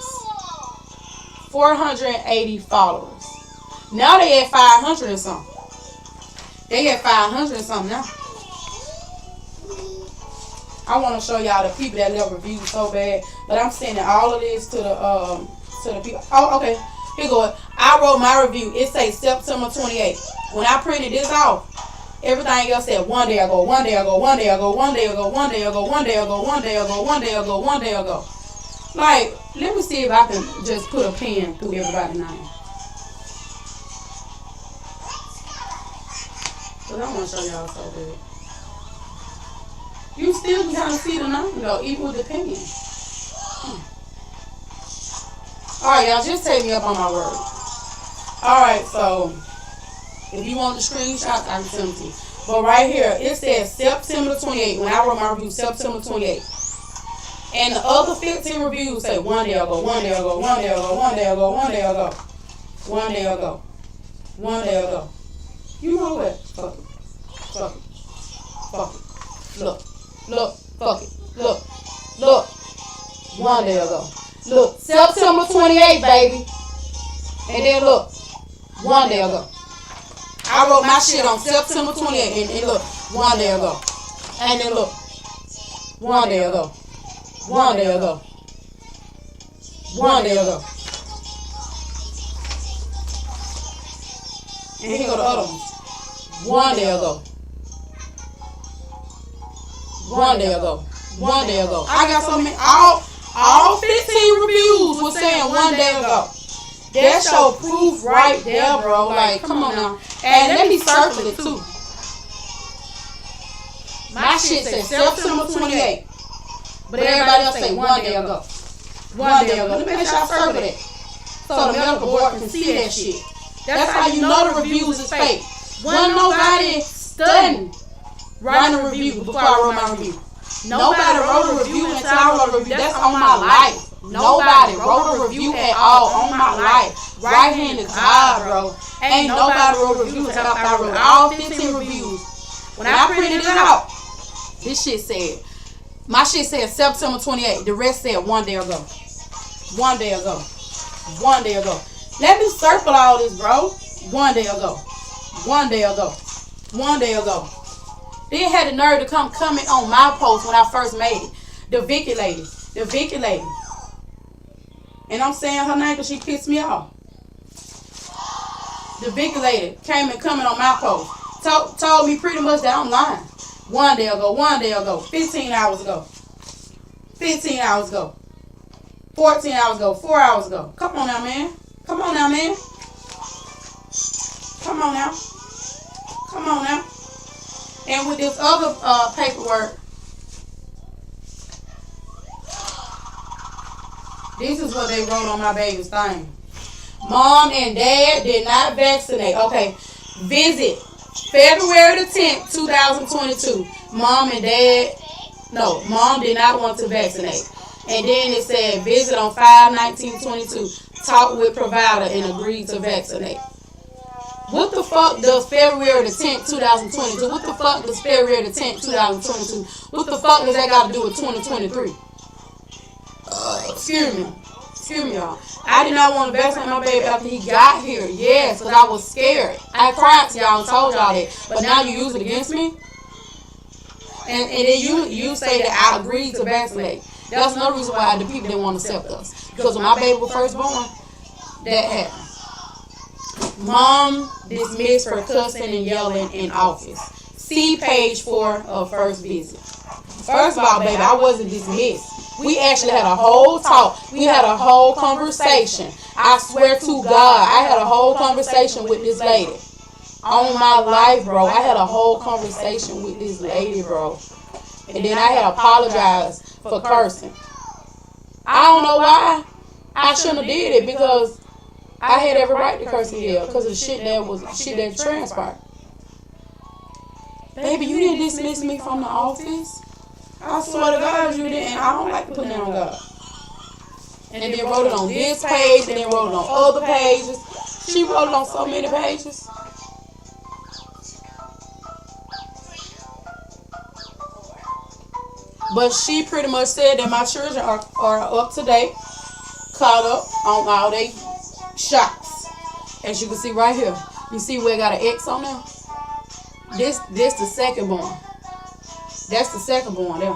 480 followers. Now they at 500 and something. They at 500 and something now. I want to show y'all the people that left reviews so bad, but I'm sending all of this to the people. Oh, okay. Here you go. I wrote my review. It says September 28th. When I printed this off, everything else said 1 day ago, 1 day ago, 1 day ago, 1 day ago, 1 day ago, 1 day ago, 1 day ago, 1 day ago, 1 day ago. Like, let me see if I can just put a pen through everybody's name. Because I want to show y'all so good. You still can kind of see the name though, even with the pen. Alright, y'all, just take me up on my word. Alright, so if you want the screenshots, I can send them to you. But right here, it says September 28th. When I wrote my review, September 28th. And the other 15 reviews say 1 day ago, 1 day ago, 1 day ago, 1 day ago, 1 day ago, 1 day ago, 1 day ago. You know what? Fuck it. Fuck it. Fuck it. Look. Fuck it. Look. 1 day ago. Look. September 28th, baby. And then look. 1 day ago. I wrote my shit on September 28th. And look. 1 day ago. And then look. 1 day ago. 1 day ago. 1 day ago. And here go the other ones. 1 day ago. One day ago. One day ago. I got so many. All 15 reviews were saying 1 day ago. That show proof right there, bro. Like, come on now. And let me circle it too. My shit says September 28th. But everybody else say 1 day ago. 1 day ago. Let me make sure I circle that. So the medical board can see that shit. That's how you know the reviews is fake. When nobody studying writing a review before I wrote my review. Nobody wrote a review until I wrote a review. That's on my life. Nobody wrote a review at all on my life. Right hand is God, bro. Ain't nobody wrote a review until I wrote all 15 reviews. When I printed it out, this shit said, my shit said September 28th. The rest said 1 day ago. 1 day ago. 1 day ago. Let me circle all this, bro. 1 day ago. 1 day ago. 1 day ago. Then had the nerve to come comment on my post when I first made it. The Vicky lady. The Vicky lady. And I'm saying her name because she pissed me off. The Vicky lady came and commented on my post. Told me pretty much that I'm lying. 1 day ago. 1 day ago. 15 hours ago. 15 hours ago. 14 hours ago. 4 hours ago. Come on now, man. Come on now, man. Come on now. Come on now. And with this other paperwork, this is what they wrote on my baby's thing. Mom and dad did not vaccinate. Okay. Visit February the 10th, 2022. Mom did not want to vaccinate. And then it said visit on 5/19/22. Talk with provider and agreed to vaccinate. What the fuck does February the 10th, 2022? What the fuck does February the 10th, 2022? What the fuck does that got to do with 2023? Excuse me, y'all. I did not want to vaccinate my baby after he got here. Yes, because I was scared. I cried to y'all and told y'all that. But now you use it against me? And then you say that I agreed to vaccinate. That's another reason why the people didn't want to accept us. Because when my baby was first born, that happened. Mom dismissed for cussing and yelling in office. See page 4 of first visit. First of all, baby, I wasn't dismissed. We actually had a whole talk. We had a whole conversation. I swear to God, I had a whole conversation with this lady. On my life, bro. I had a whole conversation with this lady, bro. And then I had apologized for cursing. I don't know why. I shouldn't have did it because I had every right to curse and yell because of the shit that transpired. Baby, you didn't dismiss me from the office. I swear to God you didn't. I don't like to put that on God. And then wrote it on this page and then wrote it on other pages. She wrote it on so many pages. But she pretty much said that my children are up to date, caught up on all their shots. As you can see right here. You see where it got an X on there? This the second born. That's the second born there.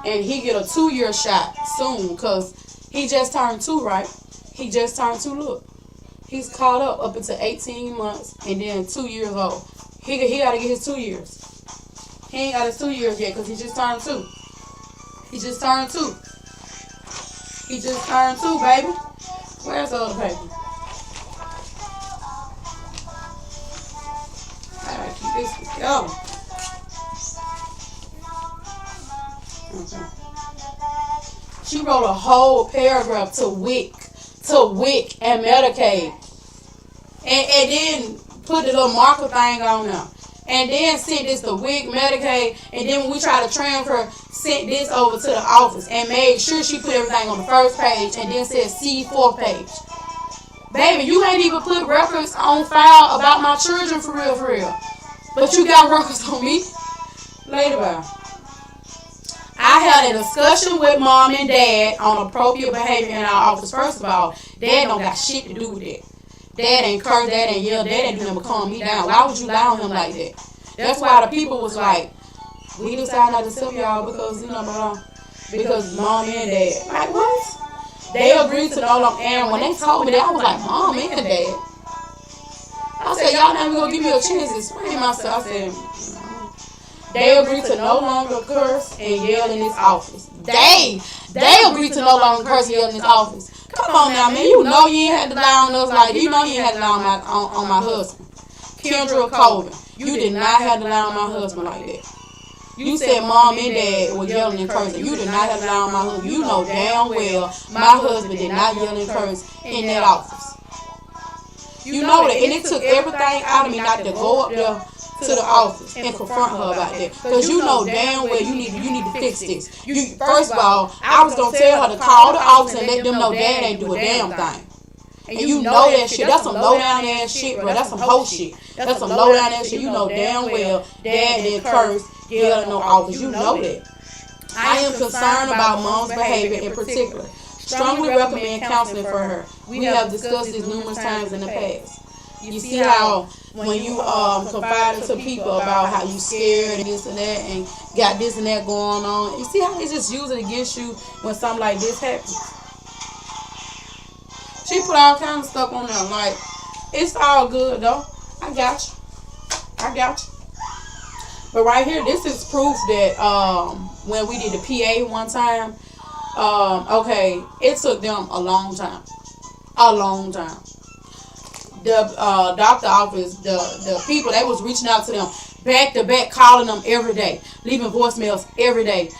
And he get a 2-year shot soon because he just turned 2, right? He just turned 2, look. He's caught up until 18 months and then 2 years old. He got to get his 2 years. He ain't got his 2 years yet because he just turned 2. He just turned 2. He just turned 2, baby. Where's the other paper? I gotta keep this going. Okay. She wrote a whole paragraph to WIC and Medicaid. And then put the little marker thing on there. And then sent this to WIC, Medicaid, and then when we try to transfer, sent this over to the office and made sure she put everything on the first page and then said see 4th page. Baby, you ain't even put records on file about my children for real. But you got records on me. Later, bye. I had a discussion with mom and dad on appropriate behavior in our office. First of all, dad don't got shit to do with it. Dad ain't curse, dad ain't yell, dad ain't do nothing but calm me down. Why would you lie on him like that? That's why the people was like, we decided not to sell y'all because, because mom and dad. Like, what? They agreed to no longer. And when they told me that, I was like, mom and dad. I said, y'all not even gonna give me a chance to explain myself. I said, They agreed to no longer curse and yell in this office. They agreed to no longer curse and yell in this office. Come on now, man. You know you ain't had to lie on us like that. You know you ain't had to lie on my husband. Kendra Colvin. You did not have to lie on my husband like that. You said mom and dad were yelling and cursing. You did not have to lie on my husband. You know damn well my husband did not yell and curse in that office. You know that. And it took everything out of me not to go up there to the office and confront her about that. Because you know damn well you need to fix this. First of all, I was going to tell her to call the office and let them know dad ain't do a damn thing. And you know that shit. That's some low down ass shit, bro. That's some hoe shit. That's some low down ass shit. You know damn well dad didn't curse, yell in no office. You know that. I am concerned about mom's behavior in particular. Strongly recommend counseling for her. We have discussed this numerous times in the past. You see how when you confide to people about how you scared and this and that and got this and that going on, you see how they just use it against you when something like this happens. She put all kinds of stuff on there. Like, it's all good though. I got you. But right here, this is proof that when we did the PA one time, okay, it took them a long time. The doctor office, the people, they was reaching out to them back to back, calling them every day, leaving voicemails every day,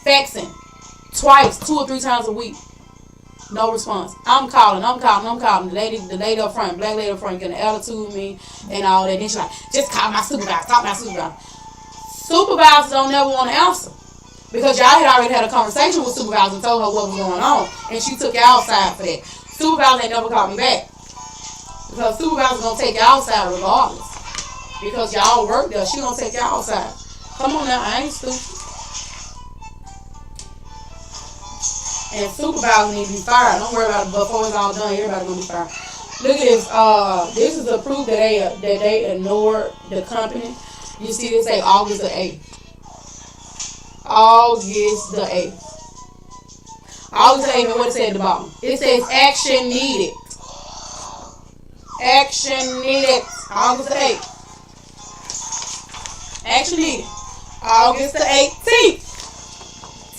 faxing twice, 2 or 3 times a week. No response. I'm calling. The lady up front, black lady up front, getting an attitude with me and all that. Then she's like, just call my supervisor. Supervisors don't never want to answer. Because y'all had already had a conversation with supervisor and told her what was going on. And she took y'all side for that. Supervisor ain't never called me back. Because supervisor's going to take y'all side regardless. Because y'all work there, she going to take y'all side. Come on now, I ain't stupid. And supervisor need to be fired. Don't worry about it before it's all done. Everybody gonna be fired. Look at this. This is a proof that they ignored the company. You see, they say August the 8th. August the 8th. August the 8th. And what it say at the bottom? It says action needed. Action needed. August the 8th. Action needed. August the 18th.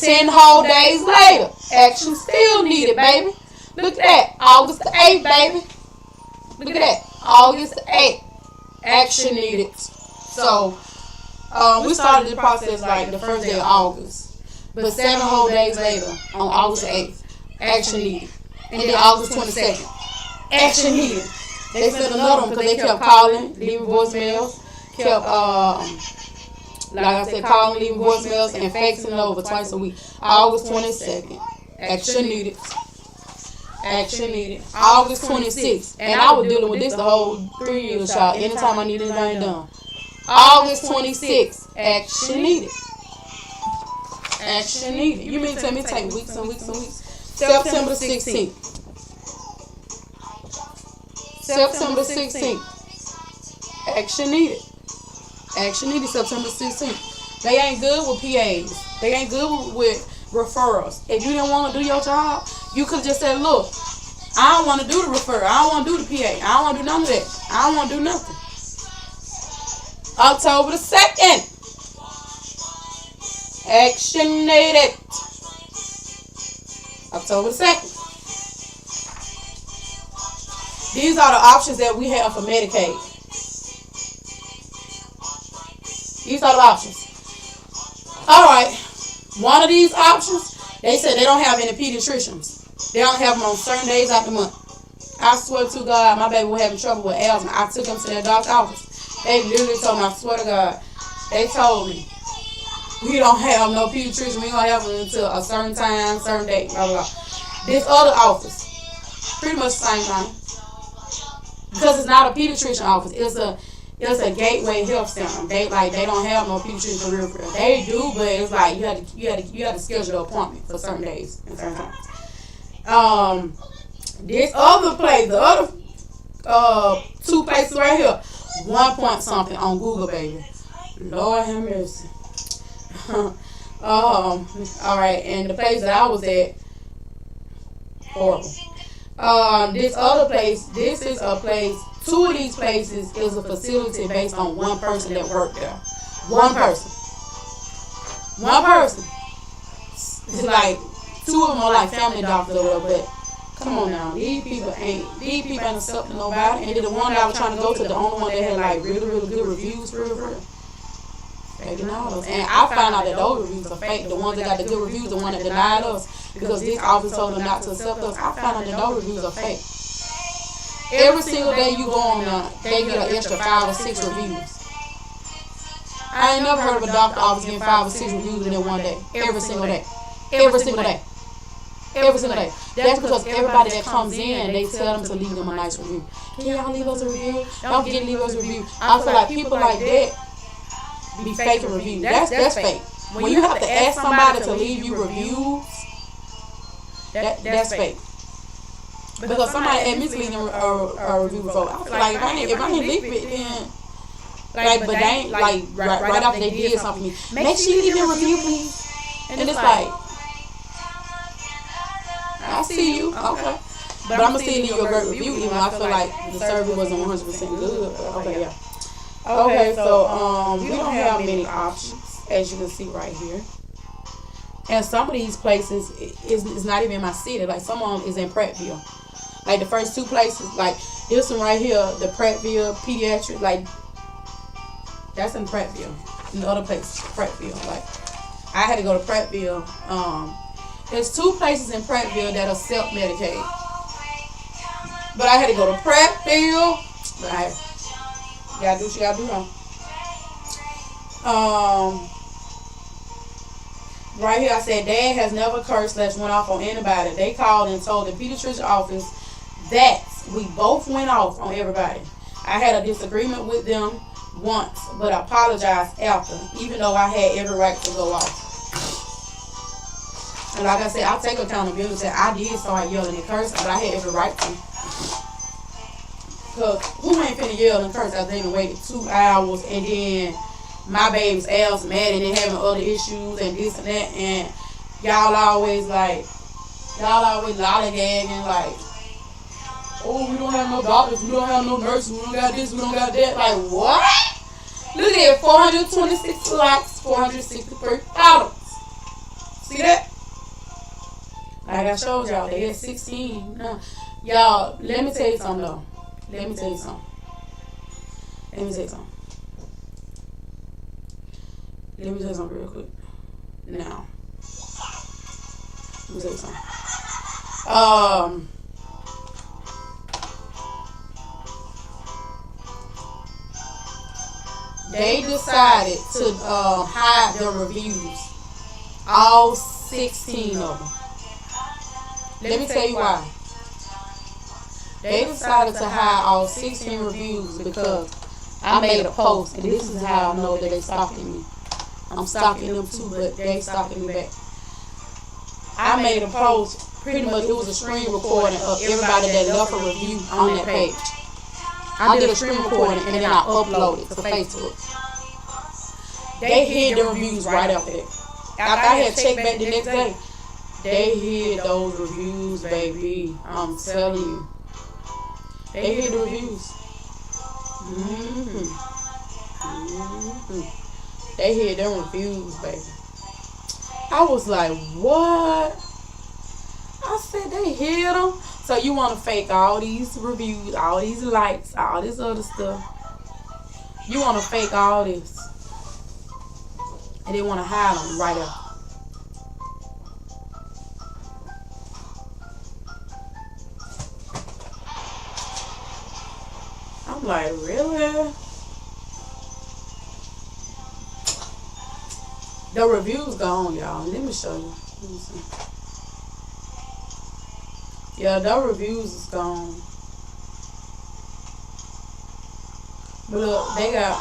10 whole days later, action still needed, baby. Look at that. August the 8th, baby. Look at that. August the 8th. Action needed. So, we started the process like the first day of August. But 7 whole days later, on August the 8th, action needed. And then August 22nd, action needed. They sent another one because they kept calling, leaving voicemails, like I said, calling, leaving voicemails, and faxing it over twice a week. August 22nd, action needed. Action needed. August 26th, and I was dealing with this the whole 3 years, y'all. Anytime I needed anything done. August 26th, action needed. Action needed. You mean to tell me it take weeks and weeks and weeks? September 16th. September 16th, action needed. Action needed September 16th. They ain't good with PAs. They ain't good with referrals. If you didn't want to do your job, you could just say, look, I don't want to do the referral. I don't want to do the PA. I don't want to do none of that. I don't want to do nothing. October the 2nd. Action needed. October the 2nd. These are the options that we have for Medicaid. These are the options. Alright. One of these options, they said they don't have any pediatricians. They don't have them on certain days out the month. I swear to God, my baby was having trouble with asthma. I took him to their doctor's office. They literally told me, I swear to God, they told me, we don't have no pediatrician. We don't have them until a certain time, certain date, blah, blah, blah. This other office, pretty much the same thing. Because it's not a pediatrician office. It's a Gateway Health Center. They don't have no pediatrician for real. They do, but it's like you had to schedule an appointment for certain days and certain times. This other place, the other 2 places right here, 1 point something on Google, baby. Lord have mercy. All right, and the place that I was at, horrible. This other place, this is a place, 2 of these places is a facility based on one person that worked there. One person. One person. Like, two of them are like family doctors or whatever, but come on now, these people ain't accepting nobody. And then the one that I was trying to go to, the only one that had like really, really good reviews, real. And I found out that those reviews are fake. The ones that got the good reviews, the one that denied us because this office told them not to accept us. I found out that those reviews are fake. Every single day you go on there, they get an extra 5 or 6 reviews. I ain't never heard of a doctor office getting 5 or 6 reviews in there one day. Every single day. Every single day. Every single day. That's because everybody that comes in, they tell them to leave them a nice review. Can y'all leave us a review? Don't forget to leave us a review. I feel like people like that be faking reviews. That's fake. When you have to ask somebody to leave you reviews, that's fake. Because somebody admits leaving a review before. I feel like if I ain't leave it, then but they ain't like right after they did something to me. Make sure you leave a review, please. And it's like, I see you, okay. But I'm gonna still leave you a great review, even though I feel like the service wasn't 100% good. But okay, yeah. Okay, so we don't have many options, as you can see right here. And some of these places is not even in my city. Like some of them is in Prattville. Like the first 2 places, like this one right here, the Prattville Pediatric, like that's in Prattville. And the other place, Prattville. Like I had to go to Prattville. There's 2 places in Prattville that are self-Medicaid. But I had to go to Prattville. But you gotta do what you gotta do, though. Right here I said, Dad has never cursed / went off on anybody. They called and told the pediatrician office that we both went off on everybody. I had a disagreement with them once, but I apologized after, even though I had every right to go off. And like I said, I take accountability. I did start yelling and cursing, but I had every right to. Because who ain't finna yell and curse after they done waited 2 hours and then my baby's asthmatic and then having other issues and this and that, and y'all always lollygagging like, oh, we don't have no doctors, we don't have no nurses, we don't got this, we don't got that. Like, what? Look at it, 426 likes, 463 followers. See that? Like I showed y'all, they had 16. Y'all, let me tell you something though. Let me tell you something real quick. Now, let me tell you something. They decided to hide their reviews. All 16 of them. Let me tell you why. They decided to hide all 16 reviews because I made a post, and this is how I know that they stalking me. I'm stalking them too, but they stalking me back. I made a post, pretty much it was a screen recording of everybody that left a review on that page. I did a screen recording and then I uploaded it to Facebook. They hid the reviews right after that. After I had checked back the next day, they hid those reviews, baby. I'm telling you. They hid the reviews. They hid them reviews, baby. I was like, what? I said they hid them. So you want to fake all these reviews, all these likes, all this other stuff. You want to fake all this. And they want to hide them right up. I'm like, really? The review's gone, y'all. Let me show you. Let me see. Yeah, the reviews is gone. But look, they got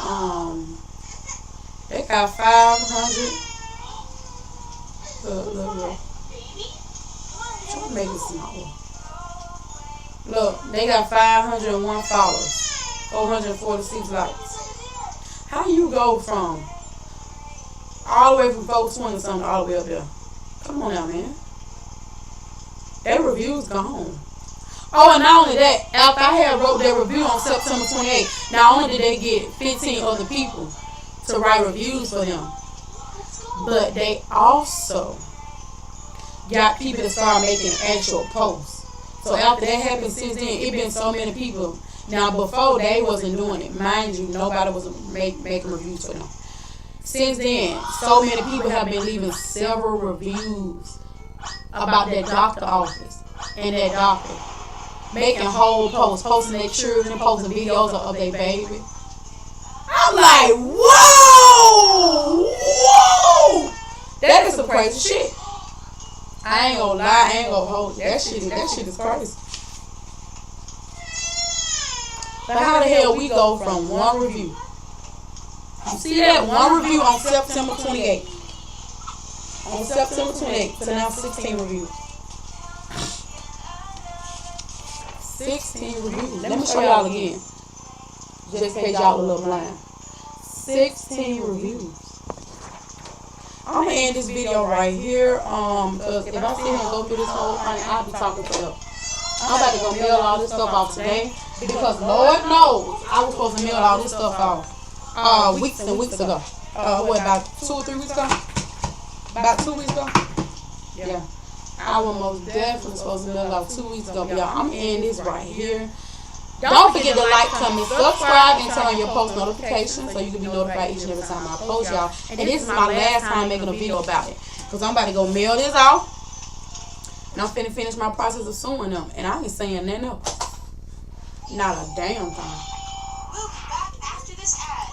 500. Look. Try to make it smaller. Look, they got 501 followers. 446 likes. How you go from all the way from 420 something all the way up there? Come on now, man. That review's gone. Oh, and not only that, after I had wrote their review on September 28th, not only did they get 15 other people to write reviews for them, But they also got people to start making actual posts. So after that happened, since then, it been so many people. Now, before, they wasn't doing it. Mind you, nobody was making reviews for them. Since then, so many people have been leaving several reviews about that doctor office and that doctor. Making whole posts, posting their children, posting videos of their baby. I'm like, whoa! Whoa! That is some crazy shit. I ain't gonna lie, I ain't gonna hold that shit is crazy. But how the hell we go from one review? You see that one review on September 28th. On September 28th to now 16 reviews. 16 reviews. Let me show y'all again. Just in case y'all a little blind. 16 reviews. I'm gonna end this video right here. Because if I sit here and go through this whole thing, I'll be talking forever. I'm about to go mail all this stuff off today. Because Lord knows I was supposed to mail all this stuff off weeks and weeks ago. What, about 2 or 3 weeks ago? About 2 weeks ago? Yeah. I was most definitely supposed to mail it off 2 weeks ago. But y'all, I'm gonna end this right here. Don't forget to like, comment, subscribe, and turn on your post notifications so you can be notified each and every time I post, y'all. And this is my last time making a video about it. Because I'm about to go mail this off. And I'm finna finish my process of suing them. And I ain't saying nothing else. Not a damn thing.